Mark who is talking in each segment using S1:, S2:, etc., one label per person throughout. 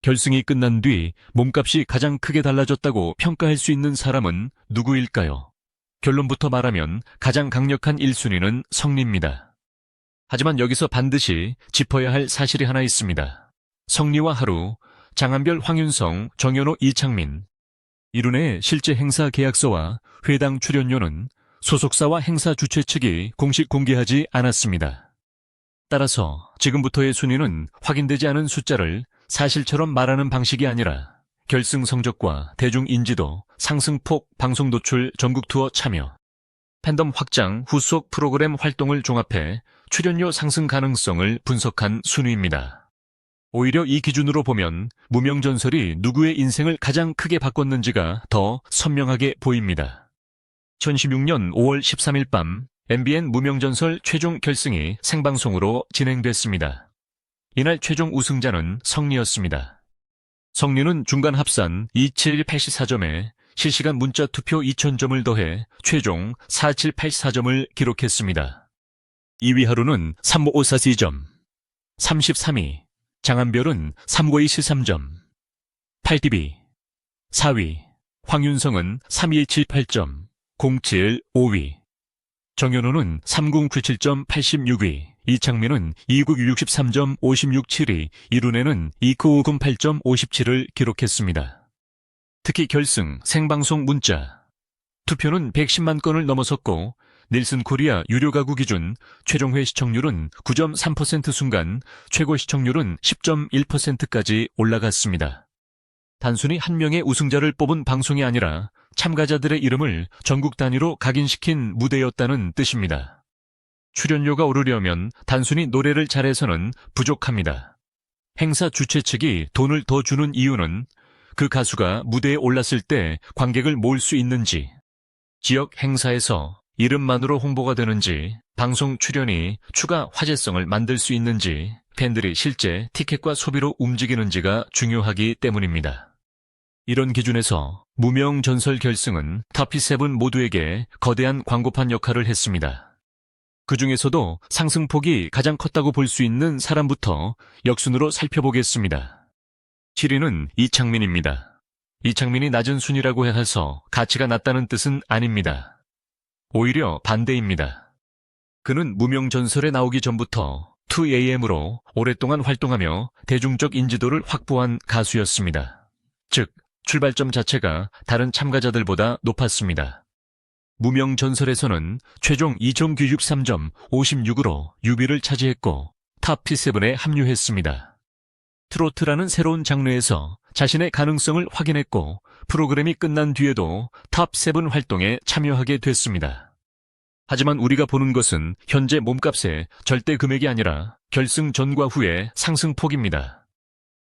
S1: 결승이 끝난 뒤 몸값이 가장 크게 달라졌다고 평가할 수 있는 사람은 누구일까요? 결론부터 말하면 가장 강력한 1순위는 성리입니다. 하지만 여기서 반드시 짚어야 할 사실이 하나 있습니다. 성리와 하루, 장한별, 황윤성, 정연호, 이창민. 이룬의 실제 행사 계약서와 회당 출연료는 소속사와 행사 주최 측이 공식 공개하지 않았습니다. 따라서 지금부터의 순위는 확인되지 않은 숫자를 사실처럼 말하는 방식이 아니라 결승 성적과 대중 인지도, 상승폭, 방송 노출, 전국 투어 참여, 팬덤 확장, 후속 프로그램 활동을 종합해 출연료 상승 가능성을 분석한 순위입니다. 오히려 이 기준으로 보면 무명전설이 누구의 인생을 가장 크게 바꿨는지가 더 선명하게 보입니다. 2016년 5월 13일 밤 MBN 무명전설 최종 결승이 생방송으로 진행됐습니다. 이날 최종 우승자는 성리였습니다. 성리는 중간 합산 2784점에 실시간 문자 투표 2000점을 더해 최종 4784점을 기록했습니다. 2위 하루는 3554점, 33위 장한별은 3973점, 8DB, 4위 황윤성은 3278점, 07 5위, 정연호는 3097점 86위, 이창민은 2963점 567위, 이룬에는 2908점 57을 기록했습니다. 특히 결승 생방송 문자 투표는 110만 건을 넘어섰고 닐슨 코리아 유료 가구 기준 최종회 시청률은 9.3% 순간 최고 시청률은 10.1%까지 올라갔습니다. 단순히 한 명의 우승자를 뽑은 방송이 아니라 참가자들의 이름을 전국 단위로 각인시킨 무대였다는 뜻입니다. 출연료가 오르려면 단순히 노래를 잘해서는 부족합니다. 행사 주최 측이 돈을 더 주는 이유는 그 가수가 무대에 올랐을 때 관객을 모을 수 있는지, 지역 행사에서 이름만으로 홍보가 되는지, 방송 출연이 추가 화제성을 만들 수 있는지, 팬들이 실제 티켓과 소비로 움직이는지가 중요하기 때문입니다. 이런 기준에서 무명 전설 결승은 터피7 모두에게 거대한 광고판 역할을 했습니다. 그 중에서도 상승폭이 가장 컸다고 볼 수 있는 사람부터 역순으로 살펴보겠습니다. 7위는 이창민입니다. 이창민이 낮은 순위라고 해서 가치가 낮다는 뜻은 아닙니다. 오히려 반대입니다. 그는 무명 전설에 나오기 전부터 2AM으로 오랫동안 활동하며 대중적 인지도를 확보한 가수였습니다. 즉, 출발점 자체가 다른 참가자들보다 높았습니다. 무명 전설에서는 최종 2093점 56으로 6위를 차지했고 탑P7에 합류했습니다. 트로트라는 새로운 장르에서 자신의 가능성을 확인했고 프로그램이 끝난 뒤에도 탑7 활동에 참여하게 됐습니다. 하지만 우리가 보는 것은 현재 몸값의 절대 금액이 아니라 결승 전과 후의 상승폭입니다.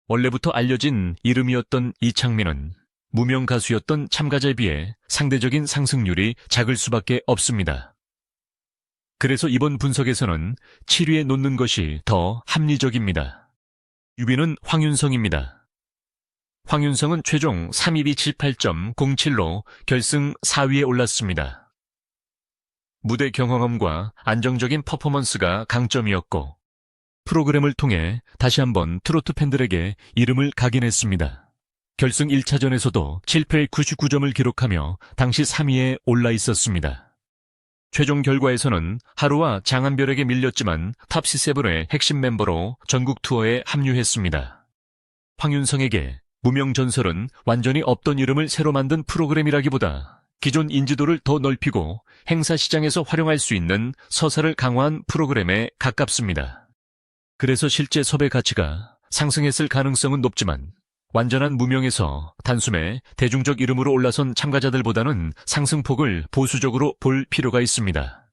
S1: 원래부터 알려진 이름이었던 이창민은 무명 가수였던 참가자에 비해 상대적인 상승률이 작을 수밖에 없습니다. 그래서 이번 분석에서는 7위에 놓는 것이 더 합리적입니다. 6위는 황윤성입니다. 황윤성은 최종 3278.07로 결승 4위에 올랐습니다. 무대 경험과 안정적인 퍼포먼스가 강점이었고 프로그램을 통해 다시 한번 트로트 팬들에게 이름을 각인했습니다. 결승 1차전에서도 7패 99점을 기록하며 당시 3위에 올라 있었습니다. 최종 결과에서는 하루와 장한별에게 밀렸지만 탑C7의 핵심 멤버로 전국 투어에 합류했습니다. 황윤성에게 무명 전설은 완전히 없던 이름을 새로 만든 프로그램이라기보다 기존 인지도를 더 넓히고 행사 시장에서 활용할 수 있는 서사를 강화한 프로그램에 가깝습니다. 그래서 실제 섭외 가치가 상승했을 가능성은 높지만 완전한 무명에서 단숨에 대중적 이름으로 올라선 참가자들보다는 상승폭을 보수적으로 볼 필요가 있습니다.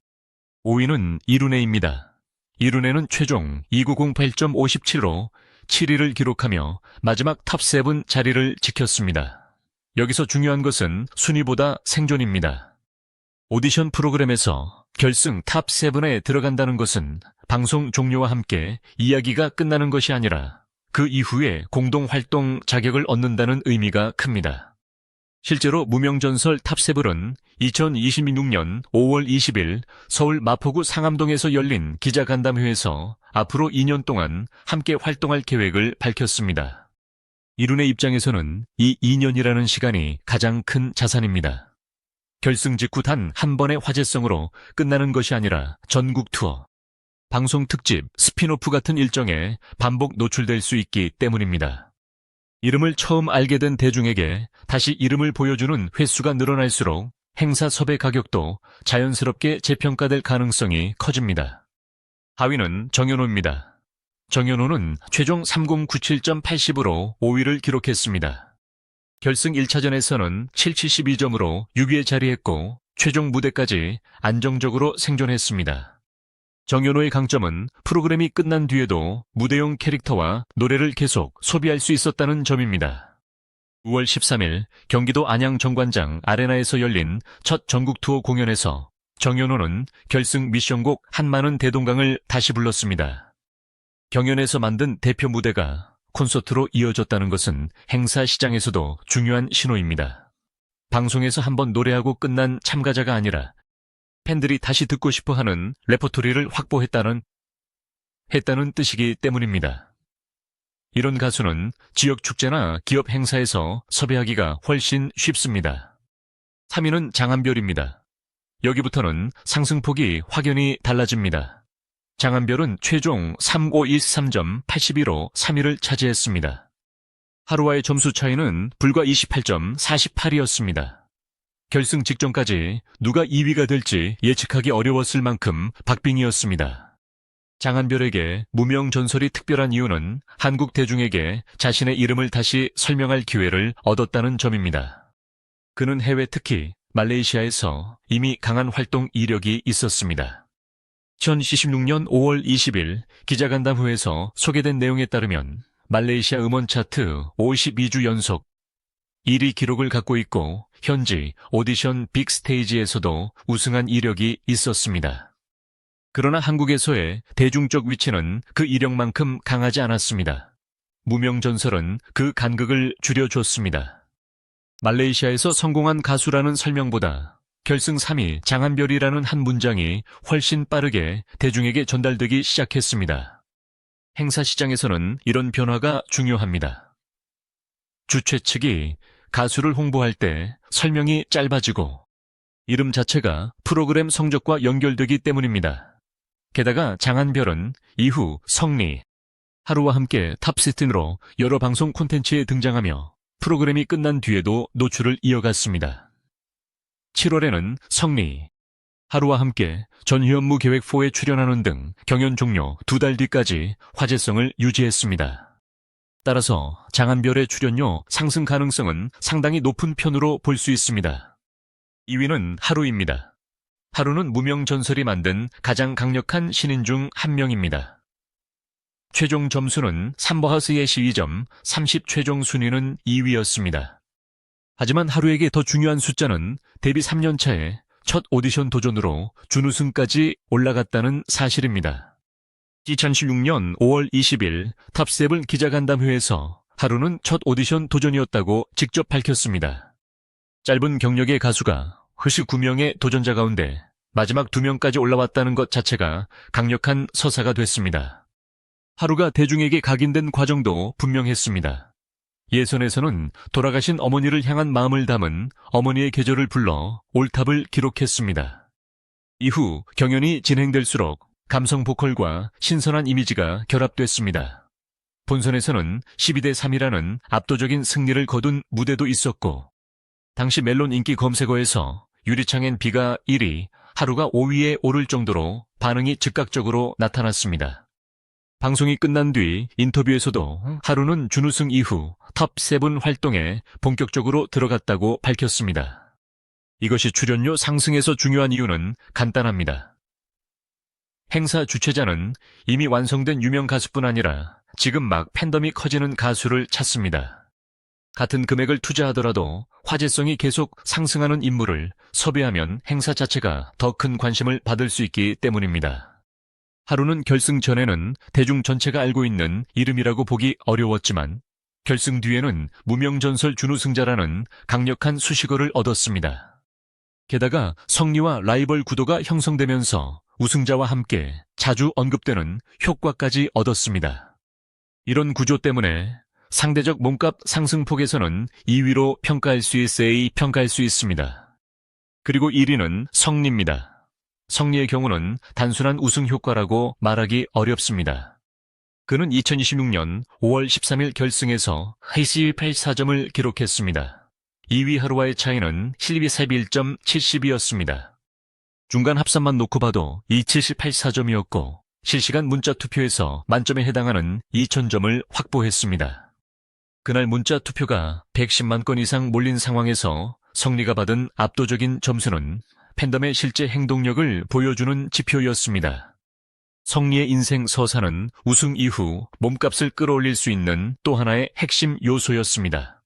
S1: 5위는 이룬에입니다. 이룬에는 최종 2908.57로 7위를 기록하며 마지막 탑7 자리를 지켰습니다. 여기서 중요한 것은 순위보다 생존입니다. 오디션 프로그램에서 결승 탑7에 들어간다는 것은 방송 종료와 함께 이야기가 끝나는 것이 아니라 그 이후에 공동활동 자격을 얻는다는 의미가 큽니다. 실제로 무명전설 탑7은 2026년 5월 20일 서울 마포구 상암동에서 열린 기자간담회에서 앞으로 2년 동안 함께 활동할 계획을 밝혔습니다. 이룬의 입장에서는 이 2년이라는 시간이 가장 큰 자산입니다. 결승 직후 단 한 번의 화제성으로 끝나는 것이 아니라 전국 투어, 방송 특집, 스피노프 같은 일정에 반복 노출될 수 있기 때문입니다. 이름을 처음 알게 된 대중에게 다시 이름을 보여주는 횟수가 늘어날수록 행사 섭외 가격도 자연스럽게 재평가될 가능성이 커집니다. 하위는 정연호입니다. 정연호는 최종 3097.80으로 5위를 기록했습니다. 결승 1차전에서는 772점으로 6위에 자리했고 최종 무대까지 안정적으로 생존했습니다. 정연호의 강점은 프로그램이 끝난 뒤에도 무대용 캐릭터와 노래를 계속 소비할 수 있었다는 점입니다. 5월 13일 경기도 안양 정관장 아레나에서 열린 첫 전국 투어 공연에서 정연호는 결승 미션곡 한마는 대동강을 다시 불렀습니다. 경연에서 만든 대표 무대가 콘서트로 이어졌다는 것은 행사 시장에서도 중요한 신호입니다. 방송에서 한번 노래하고 끝난 참가자가 아니라 팬들이 다시 듣고 싶어하는 레퍼토리를 확보했다는 뜻이기 때문입니다. 이런 가수는 지역 축제나 기업 행사에서 섭외하기가 훨씬 쉽습니다. 3위는 장한별입니다. 여기부터는 상승폭이 확연히 달라집니다. 장한별은 최종 3513점 82로 3위를 차지했습니다. 하루와의 점수 차이는 불과 28점 48이었습니다. 결승 직전까지 누가 2위가 될지 예측하기 어려웠을 만큼 박빙이었습니다. 장한별에게 무명 전설이 특별한 이유는 한국 대중에게 자신의 이름을 다시 설명할 기회를 얻었다는 점입니다. 그는 해외 특히 말레이시아에서 이미 강한 활동 이력이 있었습니다. 2016년 5월 20일 기자간담회에서 소개된 내용에 따르면 말레이시아 음원 차트 52주 연속 1위 기록을 갖고 있고 현지 오디션 빅스테이지에서도 우승한 이력이 있었습니다. 그러나 한국에서의 대중적 위치는 그 이력만큼 강하지 않았습니다. 무명 전설은 그 간극을 줄여줬습니다. 말레이시아에서 성공한 가수라는 설명보다 결승 3위 장한별이라는 한 문장이 훨씬 빠르게 대중에게 전달되기 시작했습니다. 행사 시장에서는 이런 변화가 중요합니다. 주최 측이 가수를 홍보할 때 설명이 짧아지고 이름 자체가 프로그램 성적과 연결되기 때문입니다. 게다가 장한별은 이후 성리, 하루와 함께 탑16로 여러 방송 콘텐츠에 등장하며 프로그램이 끝난 뒤에도 노출을 이어갔습니다. 7월에는 성리, 하루와 함께 전희연무 계획4에 출연하는 등 경연 종료 2달 뒤까지 화제성을 유지했습니다. 따라서 장한별의 출연료 상승 가능성은 상당히 높은 편으로 볼 수 있습니다. 2위는 하루입니다. 하루는 무명 전설이 만든 가장 강력한 신인 중 한 명입니다. 최종 점수는 삼버하스의 12점, 30 최종 순위는 2위였습니다. 하지만 하루에게 더 중요한 숫자는 데뷔 3년 차에 첫 오디션 도전으로 준우승까지 올라갔다는 사실입니다. 2016년 5월 20일 탑7 기자간담회에서 하루는 첫 오디션 도전이었다고 직접 밝혔습니다. 짧은 경력의 가수가 흐시 9명의 도전자 가운데 마지막 2명까지 올라왔다는 것 자체가 강력한 서사가 됐습니다. 하루가 대중에게 각인된 과정도 분명했습니다. 예선에서는 돌아가신 어머니를 향한 마음을 담은 어머니의 계절을 불러 올탑을 기록했습니다. 이후 경연이 진행될수록 감성 보컬과 신선한 이미지가 결합됐습니다. 본선에서는 12대 3이라는 압도적인 승리를 거둔 무대도 있었고 당시 멜론 인기 검색어에서 유리창엔 비가 1위, 하루가 5위에 오를 정도로 반응이 즉각적으로 나타났습니다. 방송이 끝난 뒤 인터뷰에서도 하루는 준우승 이후 탑7 활동에 본격적으로 들어갔다고 밝혔습니다. 이것이 출연료 상승에서 중요한 이유는 간단합니다. 행사 주최자는 이미 완성된 유명 가수뿐 아니라 지금 막 팬덤이 커지는 가수를 찾습니다. 같은 금액을 투자하더라도 화제성이 계속 상승하는 인물을 섭외하면 행사 자체가 더 큰 관심을 받을 수 있기 때문입니다. 하루는 결승 전에는 대중 전체가 알고 있는 이름이라고 보기 어려웠지만 결승 뒤에는 무명전설 준우승자라는 강력한 수식어를 얻었습니다. 게다가 성리와 라이벌 구도가 형성되면서 우승자와 함께 자주 언급되는 효과까지 얻었습니다. 이런 구조 때문에 상대적 몸값 상승폭에서는 2위로 평가할 수 있습니다. 그리고 1위는 성리입니다. 성리의 경우는 단순한 우승 효과라고 말하기 어렵습니다. 그는 2026년 5월 13일 결승에서 7284점을 기록했습니다. 2위 하루와의 차이는 12.70이었습니다. 중간 합산만 놓고 봐도 27084점이었고 실시간 문자 투표에서 만점에 해당하는 2000점을 확보했습니다. 그날 문자 투표가 110만 건 이상 몰린 상황에서 성리가 받은 압도적인 점수는 팬덤의 실제 행동력을 보여주는 지표였습니다. 성리의 인생 서사는 우승 이후 몸값을 끌어올릴 수 있는 또 하나의 핵심 요소였습니다.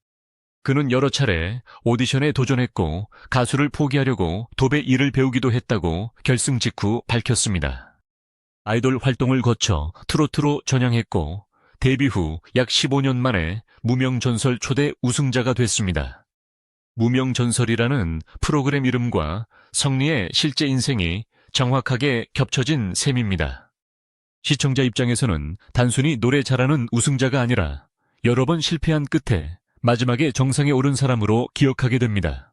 S1: 그는 여러 차례 오디션에 도전했고 가수를 포기하려고 도배 일을 배우기도 했다고 결승 직후 밝혔습니다. 아이돌 활동을 거쳐 트로트로 전향했고 데뷔 후 약 15년 만에 무명전설 초대 우승자가 됐습니다. 무명전설이라는 프로그램 이름과 성리의 실제 인생이 정확하게 겹쳐진 셈입니다. 시청자 입장에서는 단순히 노래 잘하는 우승자가 아니라 여러 번 실패한 끝에 마지막에 정상에 오른 사람으로 기억하게 됩니다.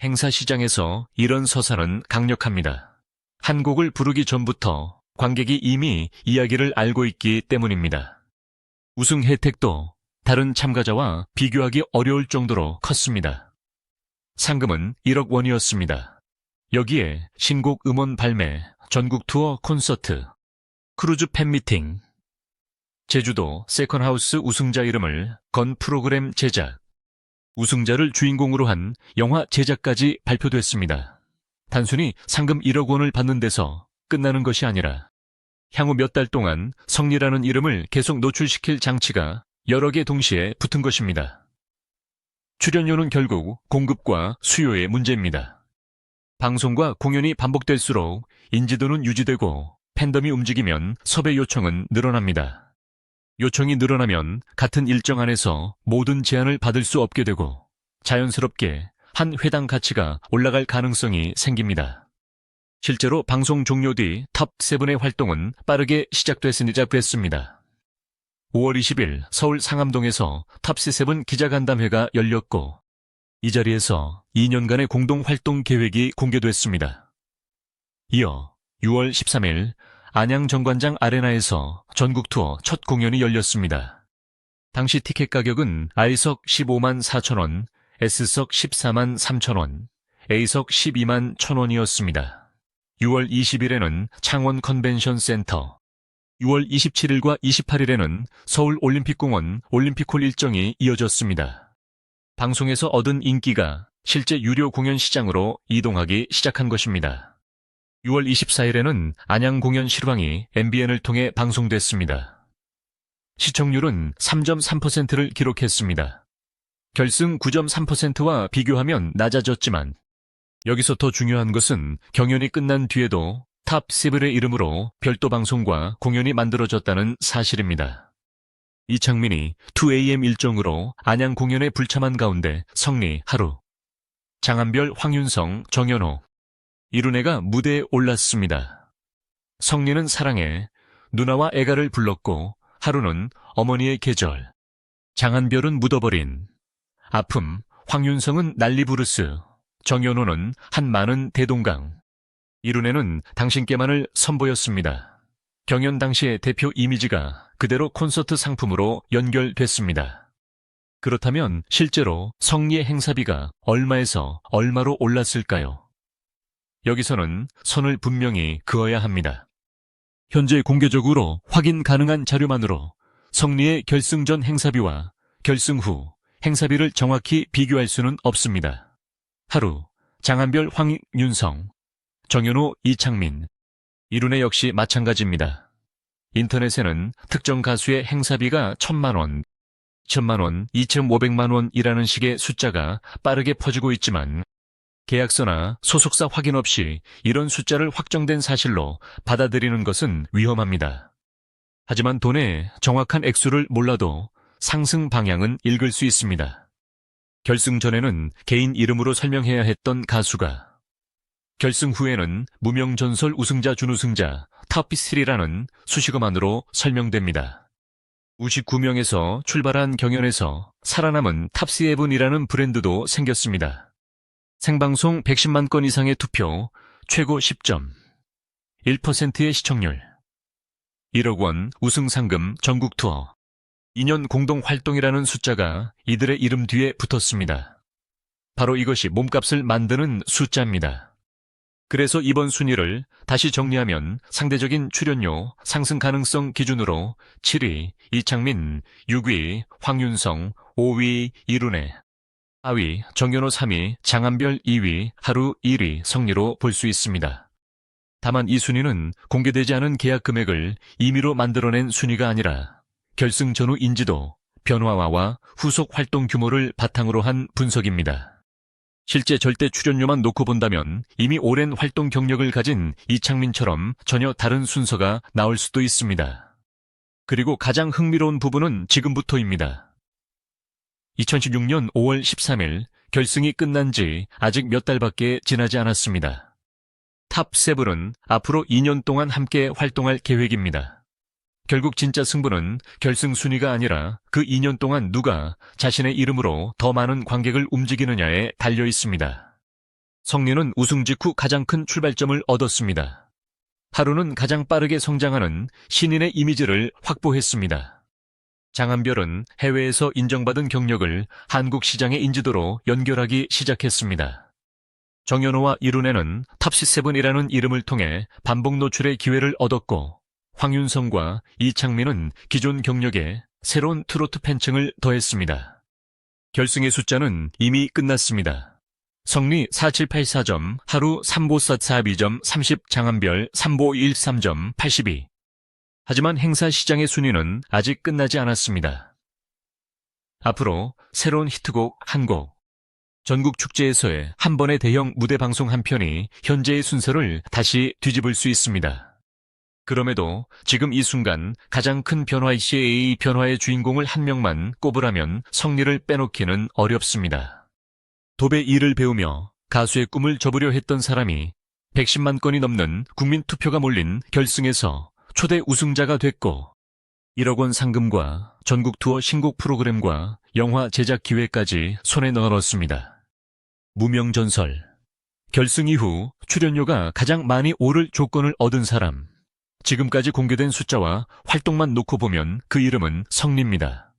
S1: 행사 시장에서 이런 서사는 강력합니다. 한 곡을 부르기 전부터 관객이 이미 이야기를 알고 있기 때문입니다. 우승 혜택도 다른 참가자와 비교하기 어려울 정도로 컸습니다. 상금은 1억 원이었습니다. 여기에 신곡 음원 발매, 전국 투어 콘서트, 크루즈 팬미팅, 제주도 세컨하우스 우승자 이름을 건 프로그램 제작, 우승자를 주인공으로 한 영화 제작까지 발표됐습니다. 단순히 상금 1억 원을 받는 데서 끝나는 것이 아니라 향후 몇 달 동안 성리라는 이름을 계속 노출시킬 장치가 여러 개 동시에 붙은 것입니다. 출연료는 결국 공급과 수요의 문제입니다. 방송과 공연이 반복될수록 인지도는 유지되고 팬덤이 움직이면 섭외 요청은 늘어납니다. 요청이 늘어나면 같은 일정 안에서 모든 제안을 받을 수 없게 되고 자연스럽게 한 회당 가치가 올라갈 가능성이 생깁니다. 실제로 방송 종료 뒤 탑7의 활동은 빠르게 시작됐습니다. 5월 20일 서울 상암동에서 탑7 기자간담회가 열렸고 이 자리에서 2년간의 공동 활동 계획이 공개됐습니다. 이어 6월 13일 안양 정관장 아레나에서 전국 투어 첫 공연이 열렸습니다. 당시 티켓 가격은 I석 15만 4천 원, S석 14만 3천 원, A석 12만 1천 원이었습니다. 6월 20일에는 창원 컨벤션 센터, 6월 27일과 28일에는 서울 올림픽공원 올림픽홀 일정이 이어졌습니다. 방송에서 얻은 인기가 실제 유료 공연 시장으로 이동하기 시작한 것입니다. 6월 24일에는 안양 공연 실황이 MBN을 통해 방송됐습니다. 시청률은 3.3%를 기록했습니다. 결승 9.3%와 비교하면 낮아졌지만 여기서 더 중요한 것은 경연이 끝난 뒤에도 탑7의 이름으로 별도 방송과 공연이 만들어졌다는 사실입니다. 이창민이 2AM 일정으로 안양 공연에 불참한 가운데 성리, 하루, 장한별, 황윤성, 정연호, 이룬애가 무대에 올랐습니다. 성리는 사랑해, 누나와 애가를 불렀고 하루는 어머니의 계절, 장한별은 묻어버린, 아픔, 황윤성은 난리부르스, 정연호는 한 많은 대동강, 이룬애는 당신께만을 선보였습니다. 경연 당시의 대표 이미지가 그대로 콘서트 상품으로 연결됐습니다. 그렇다면 실제로 성리의 행사비가 얼마에서 얼마로 올랐을까요? 여기서는 선을 분명히 그어야 합니다. 현재 공개적으로 확인 가능한 자료만으로 성리의 결승 전 행사비와 결승 후 행사비를 정확히 비교할 수는 없습니다. 하루, 장한별, 황윤성, 정연호, 이창민, 이룬애 역시 마찬가지입니다. 인터넷에는 특정 가수의 행사비가 1,000만 원, 2,000만 원, 2,500만 원이라는 식의 숫자가 빠르게 퍼지고 있지만 계약서나 소속사 확인 없이 이런 숫자를 확정된 사실로 받아들이는 것은 위험합니다. 하지만 돈의 정확한 액수를 몰라도 상승 방향은 읽을 수 있습니다. 결승 전에는 개인 이름으로 설명해야 했던 가수가 결승 후에는 무명전설 우승자 준우승자 탑3라는 수식어만으로 설명됩니다. 59명에서 출발한 경연에서 살아남은 탑스7이라는 브랜드도 생겼습니다. 생방송 110만 건 이상의 투표, 최고 10점, 1%의 시청률, 1억 원 우승 상금 전국 투어, 2년 공동 활동이라는 숫자가 이들의 이름 뒤에 붙었습니다. 바로 이것이 몸값을 만드는 숫자입니다. 그래서 이번 순위를 다시 정리하면 상대적인 출연료 상승 가능성 기준으로 7위 이창민, 6위 황윤성, 5위 이룬혜, 4위 정연호, 3위 장한별, 2위 하루, 1위 성리로 볼 수 있습니다. 다만 이 순위는 공개되지 않은 계약 금액을 임의로 만들어낸 순위가 아니라 결승 전후 인지도, 변화와 후속 활동 규모를 바탕으로 한 분석입니다. 실제 절대 출연료만 놓고 본다면 이미 오랜 활동 경력을 가진 이창민처럼 전혀 다른 순서가 나올 수도 있습니다. 그리고 가장 흥미로운 부분은 지금부터입니다. 2016년 5월 13일 결승이 끝난 지 아직 몇 달밖에 지나지 않았습니다. 탑7은 앞으로 2년 동안 함께 활동할 계획입니다. 결국 진짜 승부는 결승 순위가 아니라 그 2년 동안 누가 자신의 이름으로 더 많은 관객을 움직이느냐에 달려 있습니다. 성리는 우승 직후 가장 큰 출발점을 얻었습니다. 하루는 가장 빠르게 성장하는 신인의 이미지를 확보했습니다. 장한별은 해외에서 인정받은 경력을 한국 시장의 인지도로 연결하기 시작했습니다. 정연호와 이룬혜는 탑시7이라는 이름을 통해 반복 노출의 기회를 얻었고, 황윤성과 이창민은 기존 경력에 새로운 트로트 팬층을 더했습니다. 결승의 숫자는 이미 끝났습니다. 성리 4784점, 하루 3542점, 30 장한별 3513점, 82. 하지만 행사 시장의 순위는 아직 끝나지 않았습니다. 앞으로 새로운 히트곡 한 곡, 전국 축제에서의 한 번의 대형 무대 방송 한 편이 현재의 순서를 다시 뒤집을 수 있습니다. 그럼에도 지금 이 순간 가장 큰 변화이시의 변화의 주인공을 한 명만 꼽으라면 성리를 빼놓기는 어렵습니다. 도배 일을 배우며 가수의 꿈을 접으려 했던 사람이 110만 건이 넘는 국민 투표가 몰린 결승에서 초대 우승자가 됐고, 1억 원 상금과 전국 투어 신곡 프로그램과 영화 제작 기회까지 손에 넣었습니다. 무명전설. 결승 이후 출연료가 가장 많이 오를 조건을 얻은 사람. 지금까지 공개된 숫자와 활동만 놓고 보면 그 이름은 성리입니다.